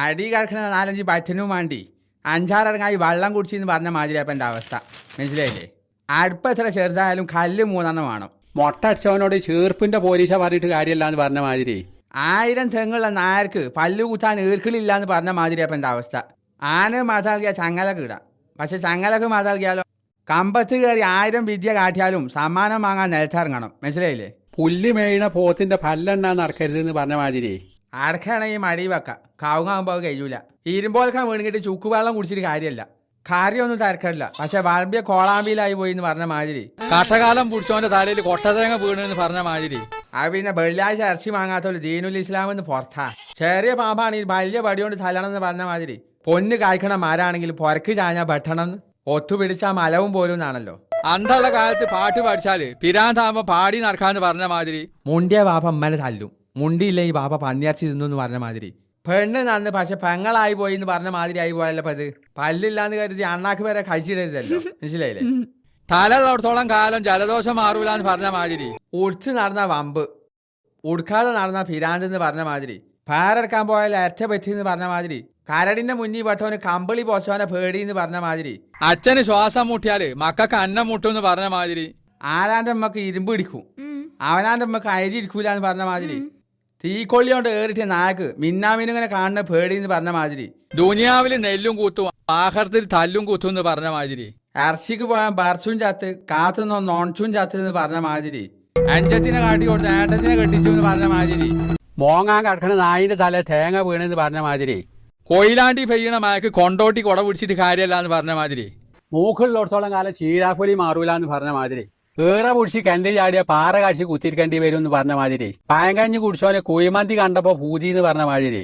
അടി കിടക്കുന്ന 4-5 പറ്റനും വേണ്ടി 5-6 വെള്ളം കുടിച്ചെന്ന് പറഞ്ഞ മാതിരി അപ്പം എൻ്റെ അവസ്ഥ മനസ്സിലായില്ലേ? അടുപ്പ് എത്ര ചെറുതായാലും കല്ല് 3 വേണം. മൊട്ട അടിച്ചവനോട് ചീർപ്പിന്റെ പോലീസ പറഞ്ഞിട്ട് കാര്യമല്ല എന്ന് പറഞ്ഞ മാതിരി 1000 തെങ്ങുള്ള നായർക്ക് പല്ല് കുത്താൻ ഈർക്കിളില്ല എന്ന് പറഞ്ഞ മാതിരി അപ്പം എൻ്റെ അവസ്ഥ. ആന മാതാൽക്കിയാൽ ചങ്ങലക്ക് ഇടാം, പക്ഷെ ചങ്ങലക്ക് മാതാൽക്കിയാലോ കമ്പത്ത് കയറി 1000 വിദ്യ കാട്ടിയാലും സമ്മാനം വാങ്ങാൻ നിലത്തിറങ്ങണം മനസ്സിലായില്ലേ? പുല്ല് മേയണ പോത്തിന്റെ പല്ലെണ്ണ നടക്കരുത് എന്ന് പറഞ്ഞ മാതിരി അടക്കാണെങ്കിൽ മടി വെക്കാം, കാവുങ്ങാകുമ്പോൾ കഴിയൂല. ഇരുമ്പോലക്കാൻ വീണിട്ട് ചുക്കുവെള്ളം കുടിച്ചിട്ട് കാര്യമല്ല, കാര്യമൊന്നും തിരക്കില്ല. പക്ഷെ വളമ്പിയ കോളാമ്പിയിലായി പോയി എന്ന് പറഞ്ഞ മാതിരി കട്ടകാലം പിടിച്ചോന്റെ തലയിൽ കൊട്ടതേങ്ങ വീണെന്ന് പറഞ്ഞ മാതിരി അത് പിന്നെ വെള്ളിയാഴ്ച ഇറച്ചി വാങ്ങാത്തോല് ദീനുൽ ഇസ്ലാം എന്ന് പുറത്താ. ചെറിയ പാമ്പാണ് ഈ വലിയ പടികൊണ്ട് തല്ലണം എന്ന് പറഞ്ഞ മാതിരി പൊന്ന് കായ്ക്കണ മരാണെങ്കിൽ പുരക്ക് ചാഞ്ഞാൽ വെട്ടണം, ഒത്തുപിടിച്ചാൽ മലവും പോലും എന്നാണല്ലോ. അന്നുള്ള കാലത്ത് പാട്ട് പഠിച്ചാല് പിരാന്താകുമ്പോ പാടി നടക്കാന്ന് പറഞ്ഞ മാതിരി മുണ്ടിയ പാപ്പ അമ്മനെ തല്ലും, മുണ്ടിയില്ല ഈ പാപ്പ പന്നിയർച്ചി തിന്നു എന്ന് പറഞ്ഞ മാതിരി പെണ്ണ് നന്ന് പക്ഷെ പെങ്ങളായി പോയി എന്ന് പറഞ്ഞ മാതിരി ആയി പോയല്ലോ. അത് പല്ലില്ലാന്ന് കരുതി അണ്ണാക്ക് വരെ കഴിച്ചിടരുതല്ലോ മനസ്സിലായില്ലേ? തലയുള്ളിടത്തോളം കാലം ജലദോഷം മാറൂലെന്ന് പറഞ്ഞ മാതിരി ഉടുത്ത് നടന്ന വമ്പ്, ഉടുക്കാതെ നടന്ന പിരാന്ത് എന്ന് പറഞ്ഞ മാതിരി പാരെടുക്കാൻ പോയാൽ അരച്ച പറ്റിയെന്ന് പറഞ്ഞ മാതിരി കരടിന്റെ മുന്നിൽ പെട്ടവന് കമ്പിളി പോച്ചവനെ പേടി എന്ന് പറഞ്ഞ മാതിരി അച്ഛന് ശ്വാസം മുട്ടിയാല് മക്കൾക്ക് അന്നം മുട്ടും എന്ന് പറഞ്ഞ മാതിരി ആരാന്റെ അമ്മക്ക് ഇരുമ്പ് ഇടിക്കും, അവനാന്റെ അമ്മക്ക് അരി ഇരിക്കൂല എന്ന് പറഞ്ഞ മാതിരി തീക്കൊള്ളി കൊണ്ട് ഏറിട്ട് നായക്ക് മിന്നാമിനിങ്ങനെ കാണുന്ന പേടി എന്ന് പറഞ്ഞ മാതിരി ദുനിയാവില് നെല്ലും കൂത്തും ആഹാരത്തിൽ തല്ലും കൂത്തും എന്ന് പറഞ്ഞ മാതിരി ഇറച്ചിക്ക് പോയാൽ ബർച്ചും ചത്ത് കാത്തുനിന്നോ നോൺച്ചും ചത്ത് എന്ന് പറഞ്ഞ മാതിരി അഞ്ചത്തിനെ കാട്ടി കൊടുത്ത് ഏട്ടത്തിനെ കെട്ടിച്ചു എന്ന് പറഞ്ഞ മാതിരി മോങ്ങാൻ കിടക്കണ നായിന്റെ തല തേങ്ങ വീണെന്ന് പറഞ്ഞ മാതിരി കൊയിലാണ്ടി പെയ്യണ മയക്ക് കൊണ്ടോട്ടി കൊട പിടിച്ചിട്ട് കാര്യമല്ല എന്ന് പറഞ്ഞ മാതിരി മൂക്കുള്ളിടത്തോളം കാലം ചീരാപ്പൊലി മാറൂല എന്ന് പറഞ്ഞ മാതിരി ഏറെ പിടിച്ച് കണ്ടി ചാടിയ പാറ കാഴ്ച കുത്തിരിക്കേണ്ടി വരും എന്ന് പറഞ്ഞ മാതിരി പായങ്കഞ്ഞ് കുടിച്ചോനെ കുഴിമന്തി കണ്ടപ്പോ പൂതി എന്ന് പറഞ്ഞ മാതിരി